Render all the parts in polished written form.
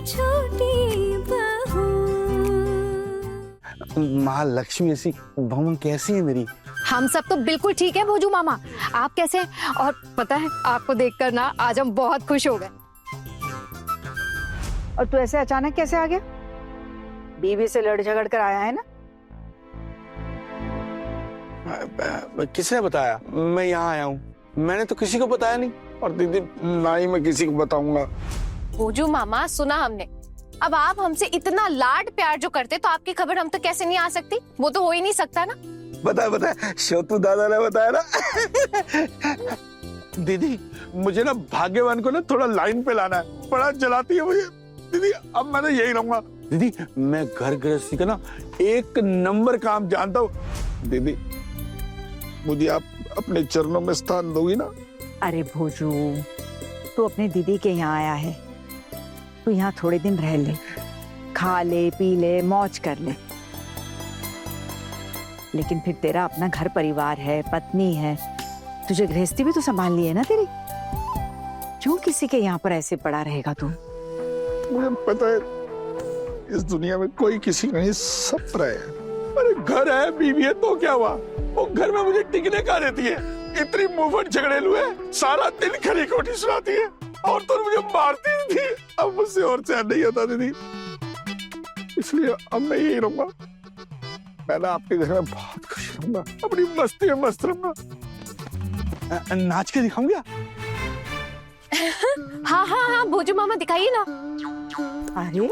छोटी बहू। महालक्ष्मी ऐसी बहू कैसी है मेरी? हम सब तो बिल्कुल ठीक है भोजू मामा, आप कैसे हैं? और पता है आपको देखकर ना आज हम बहुत खुश हो गए। और तू ऐसे अचानक कैसे आ गया? बीवी से लड़ झगड़ कर आया है ना? किसने बताया मैं यहाँ आया हूँ? मैंने तो किसी को बताया नहीं, और दीदी ना ही मैं किसी को बताऊंगा। भोजू मामा सुना हमने, अब आप हमसे इतना लाड प्यार जो करते तो आपकी खबर हम तक कैसे नहीं आ सकती? वो तो हो ही नहीं सकता ना। बताया छोटू दादा ने बताया ना। दीदी मुझे ना भाग्यवान को ना थोड़ा लाइन पे लाना है, बड़ा जलाती है मुझे दीदी। अब मैं ना यही रहूंगा दीदी। मैं घर गृहस्थी का ना 1 नंबर काम जानता हूँ दीदी। मुझे आप अपने चरणों में स्थान दोगी ना? अरे भोजू, तू अपने दीदी के यहाँ आया है, तू यहाँ थोड़े दिन रह ले, खा ले पी ले मौज कर ले, लेकिन फिर तेरा अपना घर परिवार है, पत्नी है, तुझे गृहस्थी भी तो संभालनी है ना तेरी। क्यों किसी के यहाँ पर ऐसे पड़ा रहेगा तू? मुझे पता है इस दुनिया में कोई किसी का नहीं, सब पराया है। अरे घर है बीवी है तो क्या हुआ? वो घर में मुझे टिकने का देती है। इतनी मुंहफट झगड़ेलू है, सारा दिन खरी खोटी सुनाती है, और तो मुझे मारती थी। अब मुझसे और सहन नहीं होता दीदी, इसलिए अब मैं यही रहूंगा। मैं ना आपके घर में बहुत खुश रहूंगा, अपनी मस्ती में मस्त रहूंगा। नाच के दिखाऊंगा? हाँ भोजू मामा दिखाइए ना। अरे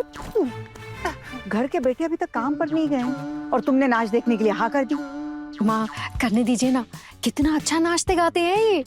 घर के बेटे अभी तक काम पर नहीं गए और तुमने नाच देखने के लिए हाँ कर दी। माँ करने दीजिए ना, कितना अच्छा नाचते गाते हैं ये।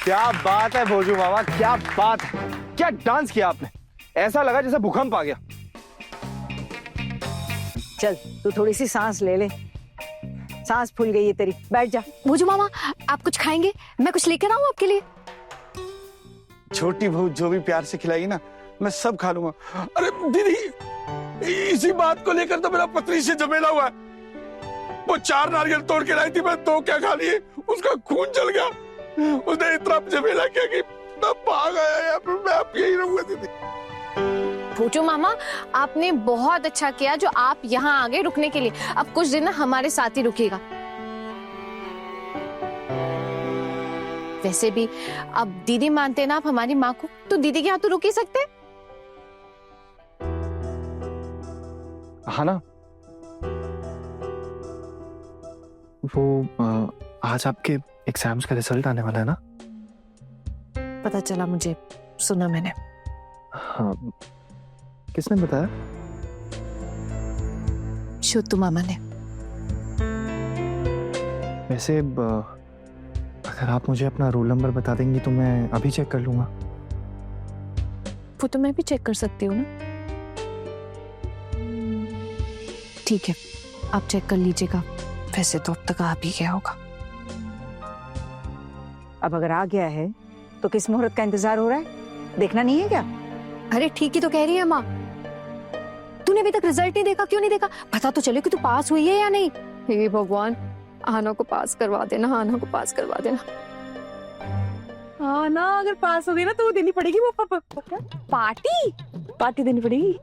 क्या बात है भोजू मामा, क्या बात है, क्या डांस किया आपने, ऐसा लगा जैसे भूकंप आ गया। चल तू थोड़ी सी सांस ले ले, सांस फूल गई है तेरी, बैठ जा। भोजू मामा आप कुछ खाएंगे? मैं कुछ लेकर आऊं आपके लिए? छोटी बहू जो भी प्यार से खिलाएगी ना मैं सब खा लूंगा। अरे दीदी इसी बात को लेकर तो मेरा पत्नी से झमेला हुआ है। वो 4 नारियल तोड़ के लाई थी, मैं 2 क्या खा लिए, उसका खून जल गया। उसने इतना झमेला किया कि मैं भाग आया यहाँ पे। मैं अब यही रहूंगा दीदी। भोजू मामा आपने बहुत अच्छा किया जो आप यहाँ आ गए रुकने के लिए। अब कुछ दिन ना हमारे साथ ही रुकिएगा। वैसे भी अब दीदी मानते ना आप हमारी माँ को, तो दीदी के यहाँ तो रुक ही सकते हैं। हाँ ना, वो आज आपके एग्जाम्स का रिजल्ट आने वाला है ना? पता चला मुझे, सुना मैंने। हाँ, किसने बताया? शुद्धू मामा ने। वैसे अगर आप मुझे अपना रोल नंबर बता देंगी तो मैं अभी चेक कर लूंगा। वो तो मैं भी चेक कर सकती हूँ ना। ठीक है, आप चेक कर लीजिएगा। वैसे तो अब तक आ भी गया होगा। अब अगर आ गया है तो किस मुहूर्त का इंतजार हो रहा है, देखना नहीं है क्या? अरे ठीक ही तो कह रही है माँ। तूने अभी तक रिजल्ट नहीं देखा? क्यों नहीं देखा? पता तो चले कि तू पास हुई है या नहीं। हे भगवान, आना को पास करवा देना, आना को पास करवा देना। हाँ ना, अगर पास हो गई ना तो वो देनी पड़ेगी। वो पार्टी देनी पड़ेगी।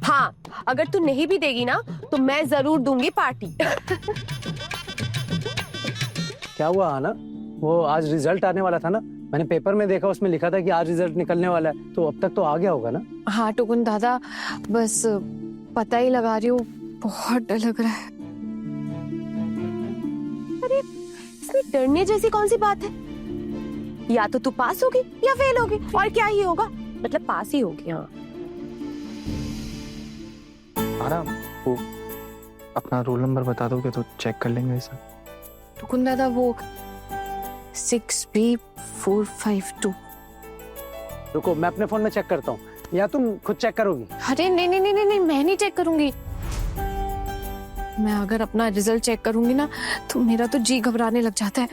हाँ, अगर तू नहीं भी देगी ना तो मैं जरूर दूंगी पार्टी। क्या हुआ आना? वो आज रिजल्ट आने वाला था ना, मैंने पेपर में देखा, उसमें लिखा था कि आज रिजल्ट निकलने वाला है, तो अब तक तो आ गया होगा ना? हाँ टुकुन दादा, बस पता ही लगा रही हूँ, बहुत डर लग रहा है। अरे इसमें डरने जैसी कौन सी बात है? या तो तू पास होगी या फेल होगी, और क्या ही होगा, मतलब पास ही होगी। हाँ आना, वो अपना रोल नंबर बता दोगे तो चेक कर लेंगे इसे। टुकुन दादा वो 6B452। रुको, मैं अपने फोन में चेक करता हूँ, या तुम खुद चेक करोगी? अरे नहीं नहीं नहीं नहीं, मैं नहीं चेक करूंगी। मैं अगर अपना रिजल्ट चेक करूंगी ना तो मेरा तो जी घबराने लग जाता है।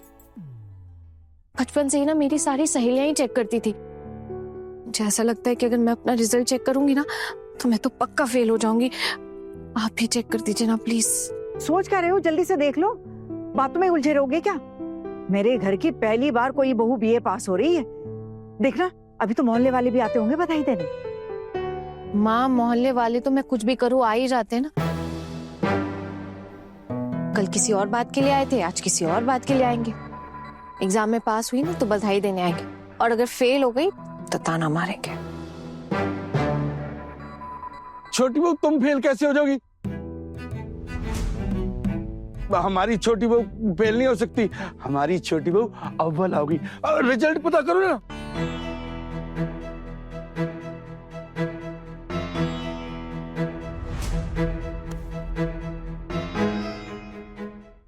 बचपन से ही ना मेरी सारी सहेलियां ही चेक करती थी। मुझे ऐसा लगता है कि अगर मैं अपना रिजल्ट चेक करूंगी ना तो मैं तो पक्का फेल हो जाऊंगी। आप भी चेक कर दीजिए ना प्लीज। सोच क्या रहे हो, जल्दी से देख लो, बातों में उलझे रहोगे क्या? मेरे घर की पहली बार कोई बहू बीए पास हो रही है। देखना, अभी तो मोहल्ले वाले भी आते होंगे बधाई देने। माँ, मोहल्ले वाले तो मैं कुछ भी करूँ आ ही जाते हैं ना। कल किसी और बात के लिए आए थे, आज किसी और बात के लिए आएंगे। एग्जाम में पास हुई ना तो बधाई देने आएंगे, और अगर फेल हो गई तो ताना मारेंगे। छोटी बहू तुम फेल कैसे हो जाओगी? हमारी छोटी बहू फेल नहीं हो सकती, हमारी छोटी बहू अव्वल आओगी। रिजल्ट पता करो ना।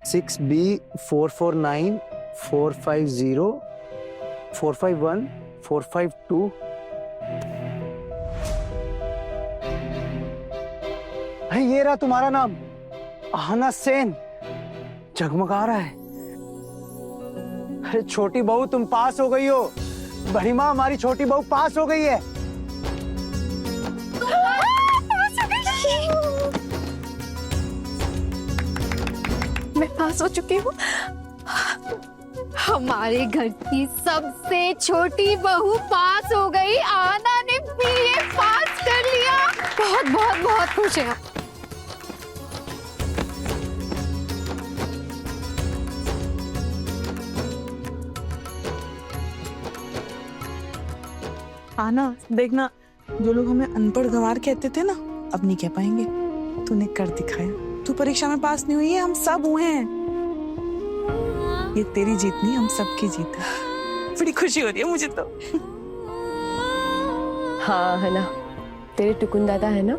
Six B 449 450 451 452। भाई ये रहा तुम्हारा नाम, आहना सेन, जगमगा रहा है। अरे छोटी बहू तुम पास हो गई हो। बड़ी माँ, हमारी छोटी बहू पास हो गई है। मैं पास हो चुकी हूँ। हमारे घर की सबसे छोटी बहू पास हो गई। आना ने बीए पास कर लिया। बहुत बहुत बहुत खुश है। आना, देखना, जो लोग हमें अनपढ़ गंवार कहते थे ना, अब नहीं कह पाएंगे। तूने कर दिखाया। तू परीक्षा में पास नहीं हुई है, हम सब हुए हैं। ये तेरी जीत नहीं, हम सबकी जीत है। बड़ी खुशी हो रही है मुझे तो। हाँ है ना, तेरे टुकुन दादा है ना,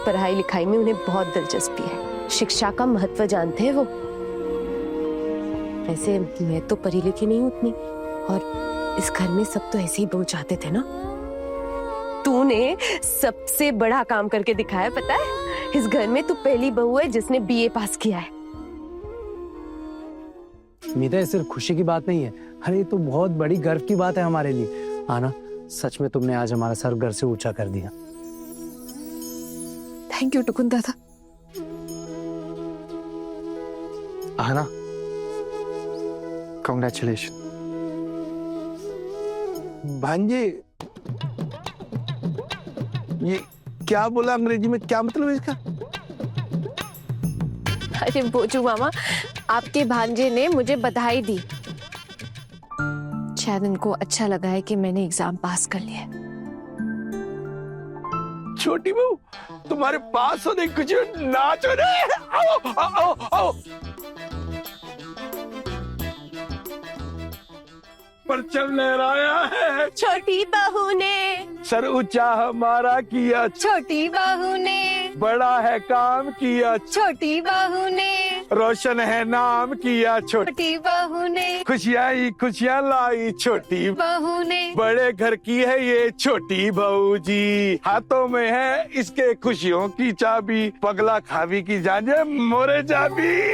पढ़ाई लिखाई में उन्हें बहुत दिलचस्पी है। शिक्षा का महत्व जानते हैं वो। वैसे मैं तो पढ़ी लिखी नहीं हूँ उतनी, और इस घर में सब तो ऐसे ही बहू चाहते थे ना। तूने सबसे बड़ा काम करके दिखाया, पता है? इस घर में तू पहली बहू है जिसने बीए पास किया है। मीता, ये सिर्फ खुशी की बात नहीं है, अरे ये तो बहुत बड़ी गर्व की बात है हमारे लिए। आना, सच में तुमने आज हमारा सर घर से ऊंचा कर दिया। थैंक यू टुकुन दादा। आहना, कांग्रेचुलेशन। भांजे, ये क्या बोला अंग्रेजी में, क्या मतलब है इसका? अरे बोजू मामा, आपके भांजे ने मुझे बधाई दी। शायद उनको अच्छा लगा है कि मैंने एग्जाम पास कर लिया। छोटी बहू, तुम्हारे पास होने की खुशी में नाचो रे। आओ आओ आओ आओ। परचम लहराया है छोटी बहू ने, सर ऊंचा हमारा किया, छोटी बहू ने, बड़ा है काम किया, छोटी बहू ने, रोशन है नाम किया, छोटी बहू ने, खुशियाँ ही खुशियाँ लाई छोटी बहू ने। बड़े घर की है ये छोटी बहू जी, हाथों में है इसके खुशियों की चाबी, पगला खावी की जाने मोरे जाबी।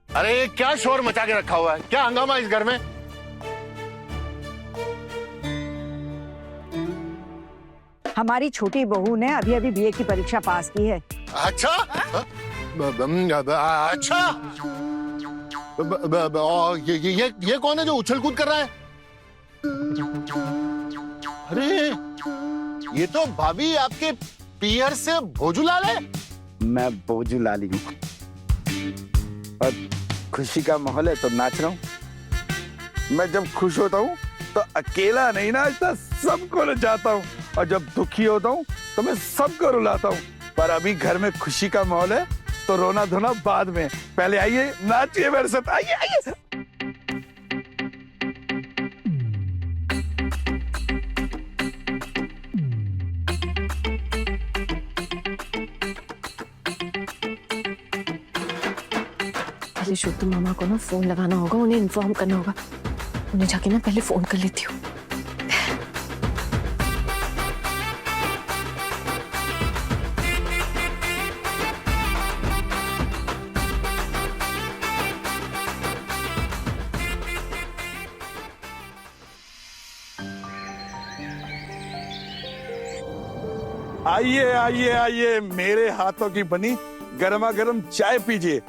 अरे ये क्या शोर मचा के रखा हुआ है, क्या हंगामा इस घर में? हमारी छोटी बहू ने अभी अभी बीए की परीक्षा पास की है। अच्छा अच्छा, और ये कौन है जो उछल कूद कर रहा है? अरे ये तो भाभी आपके पियर से भोजूलाल है। मैं भोजूलाल हूँ और खुशी का माहौल है तो नाच रहा हूँ। मैं जब खुश होता हूँ तो अकेला नहीं नाचता, सबको नचाता हूँ, और जब दुखी होता हूँ तो मैं सबको रुलाता हूँ। पर अभी घर में खुशी का माहौल है तो रोना धोना बाद में, पहले आइए नाचिए मेरे साथ, आइए आइए। मुझे शुद्ध मामा को ना फोन लगाना होगा, उन्हें इन्फॉर्म करना होगा। उन्हें जाके ना पहले फोन कर लेती हूँ। आइए आइए आइए, मेरे हाथों की बनी गर्मा गर्म चाय पीजिए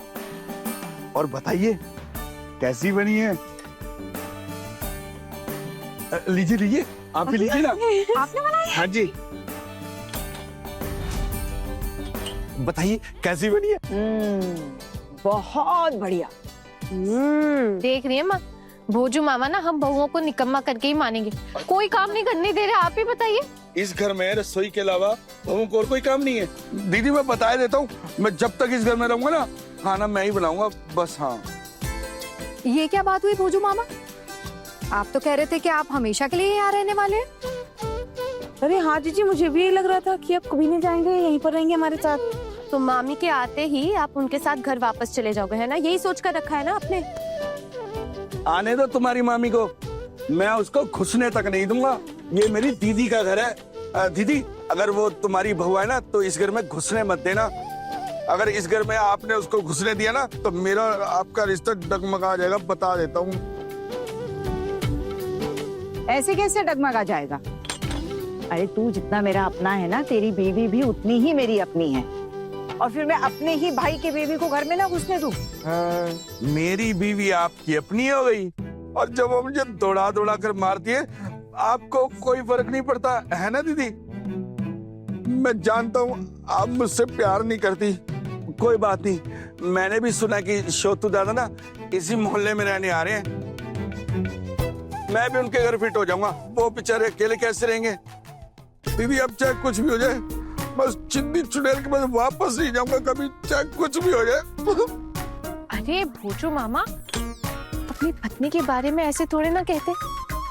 और बताइए कैसी बनी है। लीजिए लीजिए, आप भी लीजिए ना। आपने बनाई? हाँ जी, बताइए कैसी बनी है। बहुत बढ़िया। देख रही है माँ, भोजू मामा ना हम बहुओं को निकम्मा करके ही मानेंगे। कोई काम नहीं करने दे रहे, आप ही बताइए। इस घर में रसोई के अलावा बहुओं को और कोई काम नहीं है। दीदी मैं बता देता हूँ, मैं जब तक इस घर में रहूंगा ना, खाना मैं ही बनाऊंगा बस। हाँ, ये क्या बात हुई भोजू मामा? आप तो कह रहे थे कि आप हमेशा के लिए यहाँ रहने वाले हैं। अरे हाँ जीजी, मुझे भी यही लग रहा था कि आप कभी नहीं जाएंगे, यहीं पर रहेंगे हमारे साथ। तो मामी के आते ही आप उनके साथ घर वापस चले जाओगे, है ना? यही सोच कर रखा है ना आपने? आने दो तुम्हारी मामी को, मैं उसको घुसने तक नहीं दूंगा। ये मेरी दीदी का घर है। दीदी, अगर वो तुम्हारी बहू है ना तो इस घर में घुसने मत देना। अगर इस घर में आपने उसको घुसने दिया ना तो मेरा आपका रिश्ता डगमगा जाएगा, बता देता हूँ। ऐसे कैसे डगमगा जाएगा? अरे तू जितना मेरा अपना है ना, तेरी बीवी भी उतनी ही मेरी अपनी है। और फिर मैं अपने ही भाई के बीवी को घर में ना घुसने दूं? मेरी बीवी आपकी अपनी हो गई, और जब वो मुझे दौड़ा दौड़ा कर मारती है आपको कोई फर्क नहीं पड़ता है ना दीदी? मैं जानता हूँ आप मुझसे प्यार नहीं करती, कोई बात नहीं। मैंने भी सुना कि शोतू दादा ना इसी मोहल्ले में रहने आ रहे हैं। मैं भी उनके घर फिट हो जाऊंगा। वो बेचारे अकेले कैसे रहेंगे? दीदी अब चाहे कुछ भी हो जाए, बस चिंदी चुड़ैल के बाद वापस नहीं जाऊंगा कभी, चाहे कुछ भी हो जाए। अरे भोजू मामा, अपनी पत्नी के बारे में ऐसे थोड़े ना कहते।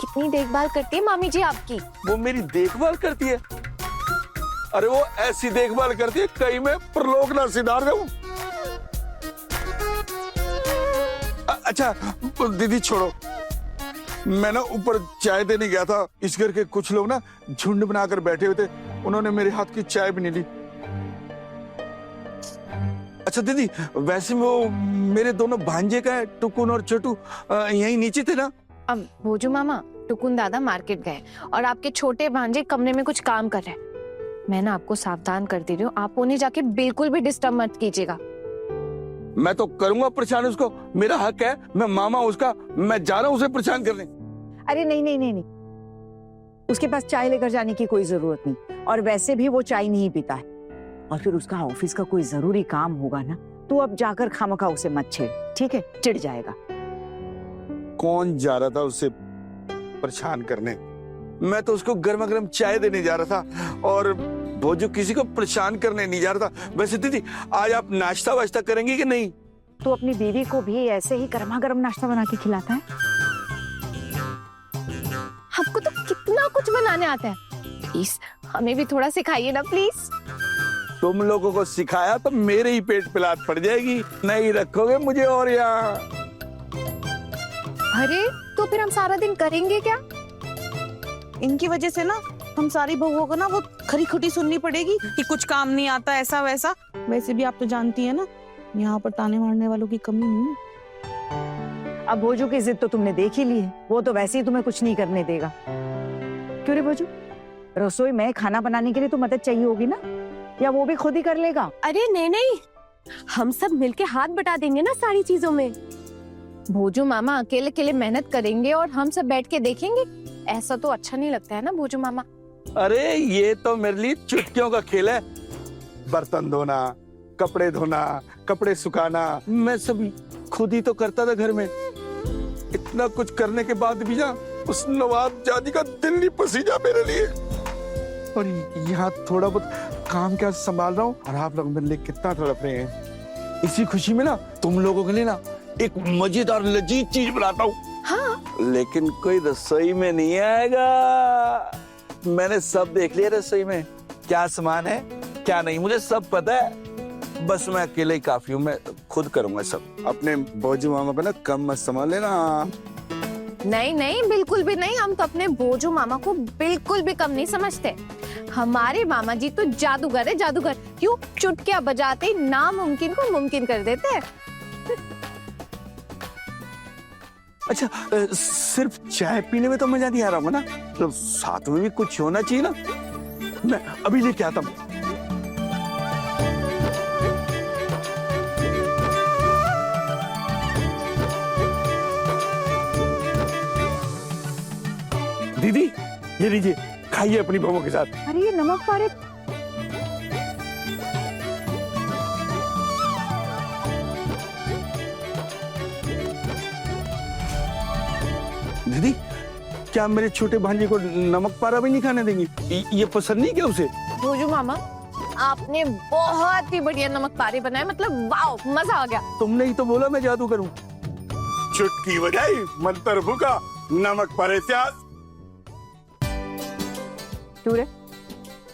कितनी देखभाल करती है मामी जी आपकी। वो मेरी देखभाल करती है? अरे वो ऐसी देखभाल करती है कहीं मैं प्रलोक ना सिधार जाऊं। अच्छा दीदी छोड़ो, मैं ना ऊपर चाय देने गया था। इस घर के कुछ लोग ना झुंड बनाकर बैठे हुए थे, उन्होंने मेरे हाथ की चाय भी नहीं ली। अच्छा दीदी, वैसे वो मेरे दोनों भांजे का है, टुकुन और छोटू, यहीं नीचे थे ना? अब भोजू मामा, टुकुन दादा मार्केट गए और आपके छोटे भांजे कमरे में कुछ काम कर रहे हैं। मैं ना आपको सावधान कर दे रही हूँ, आप उन्हें जाके बिल्कुल भी डिस्टर्ब मत कीजिएगा। मैं तो करूंगा परेशान उसको, मेरा हक है, मैं मामा उसका, मैं जा रहा हूँ उसे परेशान करने। अरे नहीं नहीं नहीं नहीं, उसके पास चाय लेकर जाने की कोई जरूरत नहीं। और वैसे भी वो चाय नहीं पीता है। और फिर उसका ऑफिस का कोई जरूरी काम होगा ना, तू अब जाकर खामखा उसे मत छेड़, ठीक है? चिढ़ जाएगा। कौन जा रहा था उसे परेशान करने? मैं तो उसको गर्मा गर्म चाय देने जा रहा था, और भोजू किसी को परेशान करने नहीं जा रहा था। वैसे दीदी, आज आप नाश्ता वाश्ता करेंगी कि नहीं? तू अपनी बीवी को भी ऐसे ही गर्मा गर्म नाश्ता बना के खिलाता है? आपको तो कितना कुछ बनाने आता है, प्लीज हमें भी थोड़ा सिखाइए ना प्लीज। तुम लोगों को सिखाया तो मेरे ही पेट पे लात पड़ जाएगी, नहीं रखोगे मुझे और यहाँ। अरे तो फिर हम सारा दिन करेंगे क्या? इनकी वजह से ना हम सारी बहुओं को ना वो खरी खुटी सुननी पड़ेगी कि कुछ काम नहीं आता, ऐसा वैसा। वैसे भी आप तो जानती है ना, यहाँ पर ताने मारने वालों की कमी नहीं है। अब भोजू की जिद तो तुमने देख ही ली है, वो तो वैसे ही तुम्हें कुछ नहीं करने देगा। क्यों रे भोजू, रसोई में खाना बनाने के लिए तो मदद चाहिए होगी ना, या वो भी खुद ही कर लेगा? अरे नहीं नहीं, हम सब मिलके हाथ बटा देंगे ना सारी चीजों में। भोजू मामा अकेले अकेले मेहनत करेंगे और हम सब बैठ के देखेंगे, ऐसा तो अच्छा नहीं लगता है ना भोजू मामा। अरे ये तो मेरे लिए चुटकियों का खेल है। बर्तन धोना, कपड़े धोना, कपड़े सुखाना, मैं सब खुद ही तो करता था घर में। इतना कुछ करने के बाद भी ना उस नवाब जादी का दिल नहीं पसीजा मेरे लिए। और यहाँ थोड़ा बहुत काम क्या संभाल रहा हूँ, और आप लोग मेरे लिए कितना तड़प रहे हैं। इसी खुशी में ना तुम लोगों के लिए ना एक मजेदार लजीज चीज बनाता हूँ। हाँ? लेकिन कोई रसोई में नहीं आएगा। मैंने सब देख लिया रसोई में, क्या सामान है क्या नहीं, मुझे सब पता है। बस मैं अकेले ही काफी हूँ, मैं खुद करूंगा सब। अपने भोजू मामा पे ना कम मत समझ लेना। नहीं नहीं, बिल्कुल भी नहीं। हम तो अपने बोजू मामा को बिल्कुल भी कम नहीं समझते। हमारे मामा जी तो जादूगर है, जादूगर। क्यों? चुटकियां बजाते ही नामुमकिन को मुमकिन कर देते हैं। अच्छा सिर्फ चाय पीने में तो मजा नहीं आ रहा होगा ना, तो साथ में भी कुछ होना चाहिए ना। मैं अभी लेके आता हूँ। दीदी ये लीजिए, खाइए अपनी बहू के साथ। अरे ये नमक पारे दीदी क्या मेरे छोटे भांजे को नमक पारा भी नहीं खाने देंगी? ये पसंद नहीं क्या उसे? भोजू मामा, आपने बहुत ही बढ़िया नमक पारे बनाए, मतलब वाओ, मजा आ गया। तुमने ही तो बोला मैं जादू करूं। चुटकी बजाई मंत्र फूका, नमक पारे से आज। क्यों रे?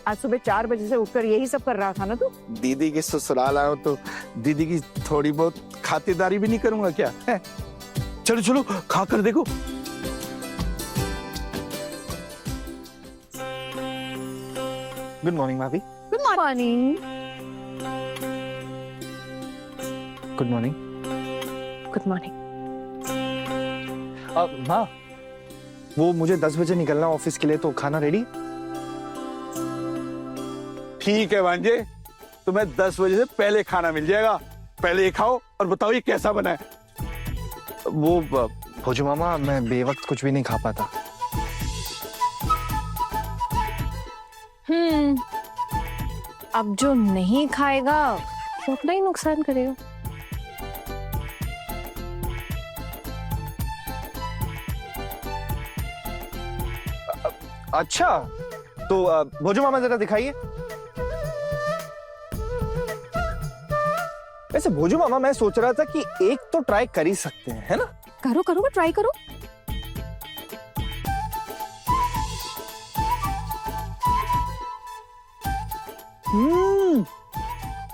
आज सुबह 4 बजे से उठकर यही सब कर रहा था ना तू? दीदी के ससुराल आया हो तो दीदी की थोड़ी बहुत खातिरदारी भी नहीं करूंगा क्या है? चलो चलो खा कर देखो। गुड मॉर्निंग भाभी। Good morning. Good morning. Good morning. माँ, वो मुझे 10 बजे निकलना ऑफिस के लिए, तो खाना रेडी? ठीक है भांजे, तुम्हें 10 बजे से पहले खाना मिल जाएगा। पहले ये खाओ और बताओ ये कैसा बना है। वो भोजू मामा, मैं बेवक्त कुछ भी नहीं खा पाता। अब जो नहीं खाएगा वो अपना ही नुकसान करेगा। अच्छा तो भोजू मामा जरा दिखाइए। वैसे भोजू मामा, मैं सोच रहा था कि एक तो ट्राई कर ही सकते हैं, है ना? करो करो, ट्राई करो।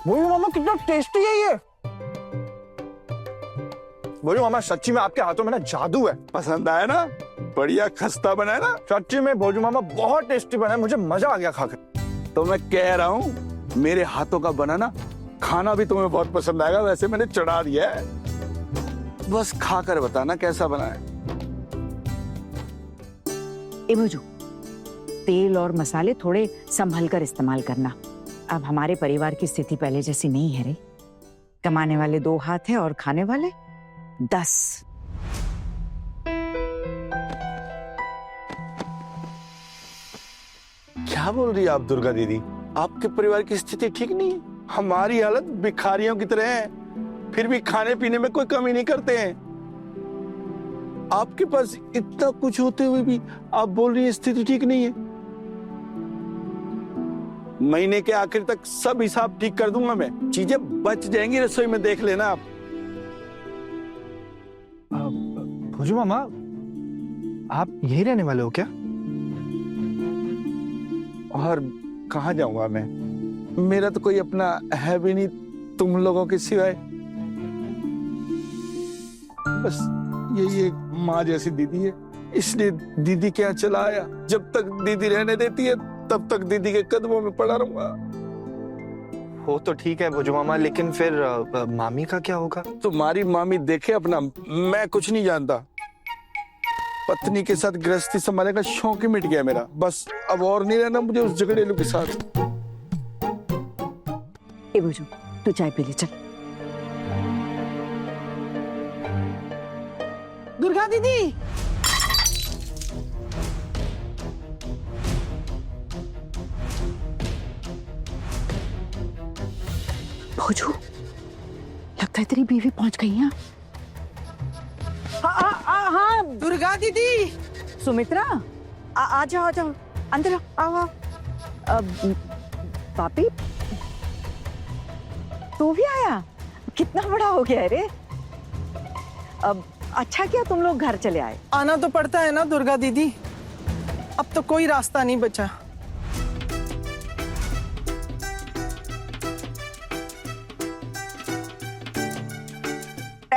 भोजू मामा कितना टेस्टी है ये। भोजू मामा, सच्ची में आपके हाथों में ना जादू है। पसंद आया ना? बढ़िया खस्ता बना है ना? सच्ची में भोजू मामा बहुत टेस्टी बना है, मुझे मजा आ गया खाकर। तो मैं कह रहा हूँ मेरे हाथों का बना ना खाना भी तुम्हें बहुत पसंद आएगा। वैसे मैंने चढ़ा दिया है, बस खाकर बताना कैसा बना है। ए भोजू, तेल और मसाले थोड़े संभल कर इस्तेमाल करना। अब हमारे परिवार की स्थिति पहले जैसी नहीं है रे। कमाने वाले 2 हाथ है और खाने वाले 10। क्या बोल रही है आप दुर्गा दीदी? आपके परिवार की स्थिति ठीक नहीं है? हमारी हालत भिखारियों की तरह है, फिर भी खाने पीने में कोई कमी नहीं करते हैं। आपके पास इतना कुछ होते हुए भी आप बोल रही हैं स्थिति ठीक नहीं है। महीने के आखिर तक सब हिसाब ठीक कर दूंगा मैं, चीजें बच जाएंगी रसोई में, देख लेना आप। भोजू मामा, आप यही रहने वाले हो क्या? और कहाँ जाऊंगा मैं? मेरा तो कोई अपना है भी नहीं तुम लोगों के सिवाय। बस यही एक माँ जैसी दीदी है, इसलिए दीदी के यहाँ चला आया। जब तक दीदी रहने देती है तब तक दीदी के कदमों में पड़ा रहूंगा। वो तो ठीक है भोजू मामा, लेकिन फिर मामी का क्या होगा? तुम्हारी मामी देखे अपना, मैं कुछ नहीं जानता। पत्नी के साथ गृहस्थी संभालने का शौक ही मिट गया मेरा। बस अब और नहीं रहना मुझे उस झगड़ेलू के साथ। ए भोजू, तू चाय पी ले चल। दुर्गा दीदी, भोजू, लगता है तेरी बीवी पहुंच गई है। हाँ दुर्गा दीदी। सुमित्रा, आ जाओ, आ जाओ, अंदर आओ, आओ। पापी, तू भी आया? कितना बड़ा हो गया है रे। अब अच्छा किया तुम लोग घर चले आए। आना तो पड़ता है ना दुर्गा दीदी, अब तो कोई रास्ता नहीं बचा।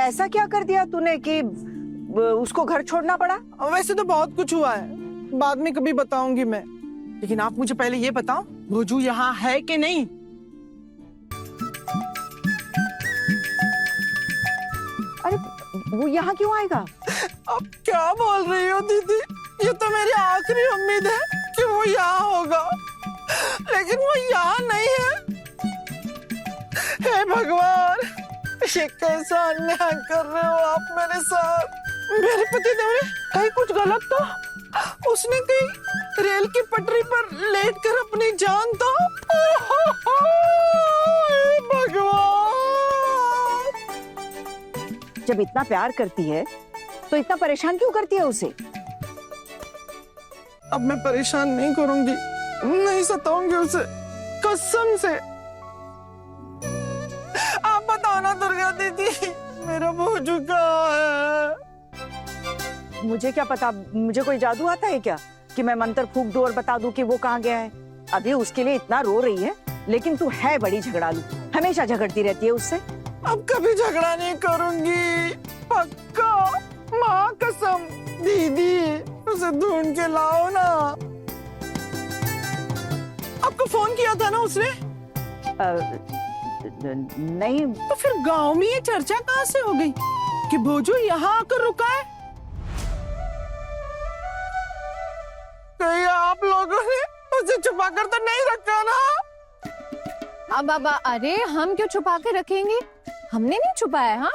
ऐसा क्या कर दिया तूने कि उसको घर छोड़ना पड़ा? वैसे तो बहुत कुछ हुआ है, बाद में कभी बताऊंगी मैं, लेकिन आप मुझे पहले ये बताओ भोजू यहाँ है कि नहीं? अरे वो यहाँ क्यों आएगा? अब क्या बोल रही हो दीदी, ये तो मेरी आखिरी उम्मीद है कि वो यहाँ होगा, लेकिन वो यहाँ नहीं है। हे भगवान, ये कैसा अन्याय कर रहे हो आप मेरे साथ। मेरे पति देव ने कहीं कुछ गलत तो उसने कहीं रेल की पटरी पर लेटकर अपनी जान तो भगवान। जब इतना प्यार करती है तो इतना परेशान क्यों करती है उसे? अब मैं परेशान नहीं करूंगी, नहीं सताऊंगी उसे, कसम से। आप बताओ ना दुर्गा दीदी, मेरा भोजू कहाँ है? मुझे क्या पता, मुझे कोई जादू आता है क्या कि मैं मंत्र फूंक दूं और बता दूं कि वो कहाँ गया है? अभी उसके लिए इतना रो रही है, लेकिन तू है बड़ी झगड़ालू, हमेशा झगड़ती रहती है उससे। अब कभी झगड़ा नहीं करूंगी, पक्का, माँ कसम। दीदी उसे ढूंढ के लाओ ना। आपको फोन किया था ना उसने? नहीं। तो फिर गांव में ये चर्चा कहाँ से हो गई कि भोजू यहाँ आकर रुका है? कहीं आप लोगों ने उसे छुपा कर तो नहीं रखा ना? अब अरे हम क्यों छुपा के रखेंगे, हमने नहीं छुपाया। हाँ